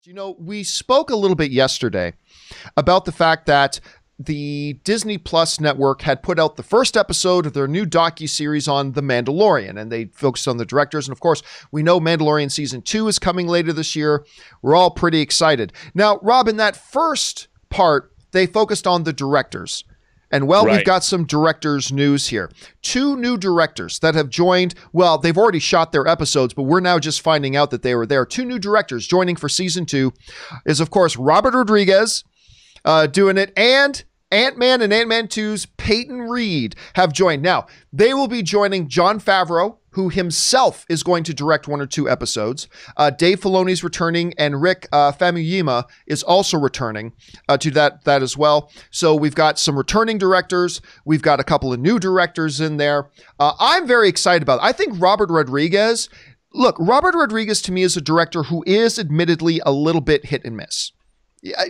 You know, we spoke a little bit yesterday about the fact that the Disney Plus network had put out the first episode of their new docuseries on The Mandalorian, and they focused on the directors. And of course, we know Mandalorian Season 2 is coming later this year. We're all pretty excited. Now, Rob, in that first part, they focused on the directors. And We've got some directors news here. 2 new directors that have joined. Well, they've already shot their episodes, but we're now just finding out that they were there. 2 new directors joining for season 2 is, of course, Robert Rodriguez doing it, and Ant-Man and Ant-Man 2's Peyton Reed have joined. Now, they will be joining John Favreau, who himself is going to direct 1 or 2 episodes. Dave Filoni's returning, and Rick Famuyiwa is also returning to that as well. So we've got some returning directors. We've got a couple of new directors in there. I'm very excited about it. I think Robert Rodriguez to me is a director who is admittedly a little bit hit and miss.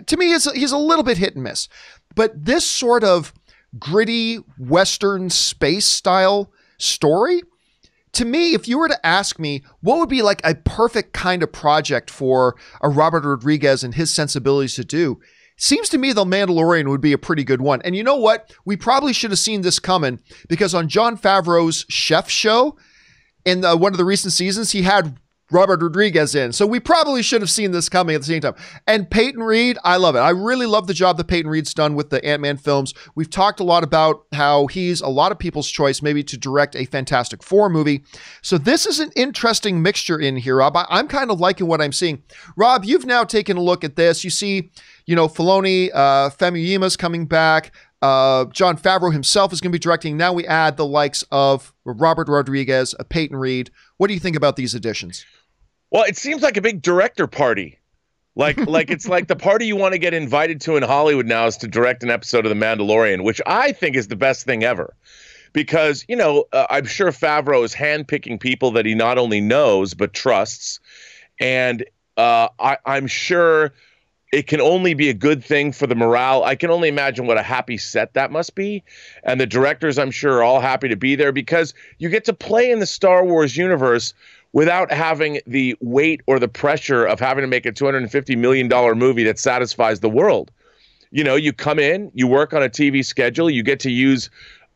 To me, he's a little bit hit and miss. But this sort of gritty Western space style story, to me, if you were to ask me what would be like a perfect kind of project for a Robert Rodriguez and his sensibilities to do, seems to me The Mandalorian would be a pretty good one. And you know what? We probably should have seen this coming, because on John Favreau's Chef show in one of the recent seasons, he had Robert Rodriguez in. So we probably should have seen this coming at the same time. And Peyton Reed, I love it. I really love the job that Peyton Reed's done with the Ant-Man films. We've talked a lot about how he's a lot of people's choice maybe to direct a Fantastic Four movie. So this is an interesting mixture in here, Rob. I'm kind of liking what I'm seeing. Rob, you've now taken a look at this. You see, Filoni, Famuyiwa's coming back. John Favreau himself is going to be directing. Now we add the likes of Robert Rodriguez, Peyton Reed. What do you think about these additions? Well, it seems like a big director party. Like it's like the party you want to get invited to in Hollywood now is to direct an episode of The Mandalorian, which I think is the best thing ever. Because, I'm sure Favreau is handpicking people that he not only knows, but trusts. And I'm sure it can only be a good thing for the morale. I can only imagine what a happy set that must be. And the directors, I'm sure, are all happy to be there, because you get to play in the Star Wars universe without having the weight or the pressure of having to make a $250 million movie that satisfies the world. You come in, you work on a TV schedule, you get to use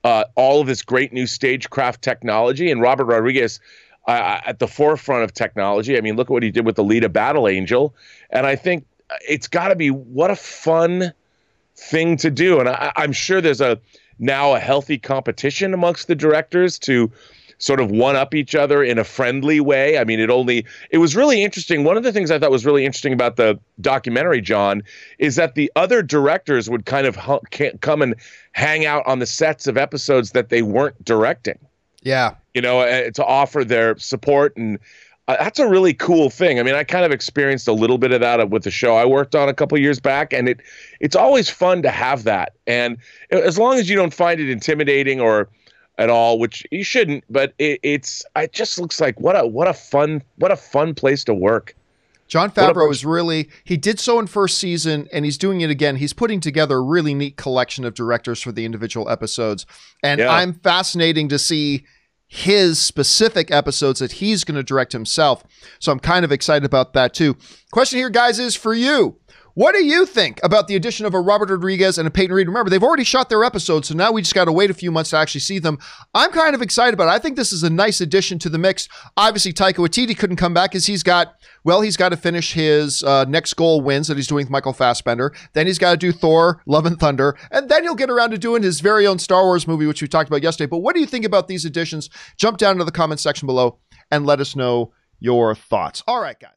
all of this great new stagecraft technology, and Robert Rodriguez at the forefront of technology. I mean, look at what he did with the Alita Battle Angel. And I think it's got to be, what a fun thing to do. And I'm sure there's now a healthy competition amongst the directors to sort of one-up each other in a friendly way. I mean, it was really interesting. One of the things I thought was really interesting about the documentary, John, is that the other directors would kind of come and hang out on the sets of episodes that they weren't directing. Yeah. To offer their support. And that's a really cool thing. I mean, I kind of experienced a little bit of that with the show I worked on a couple of years back, and it's always fun to have that. And as long as you don't find it intimidating or at all, which you shouldn't, but it just looks like what a fun place to work. John Favreau he did so in first season, and he's doing it again. He's putting together a really neat collection of directors for the individual episodes. And yeah, I'm fascinating to see his specific episodes that he's going to direct himself. So I'm kind of excited about that too. Question here, guys, is for you. What do you think about the addition of a Robert Rodriguez and a Peyton Reed? Remember, they've already shot their episodes, so now we just got to wait a few months to actually see them. I'm kind of excited about it. I think this is a nice addition to the mix. Obviously, Taika Waititi couldn't come back because he's got to finish his next goal wins that he's doing with Michael Fassbender. Then he's got to do Thor, Love and Thunder, and then he'll get around to doing his very own Star Wars movie, which we talked about yesterday. But what do you think about these additions? Jump down into the comment section below and let us know your thoughts. All right, guys.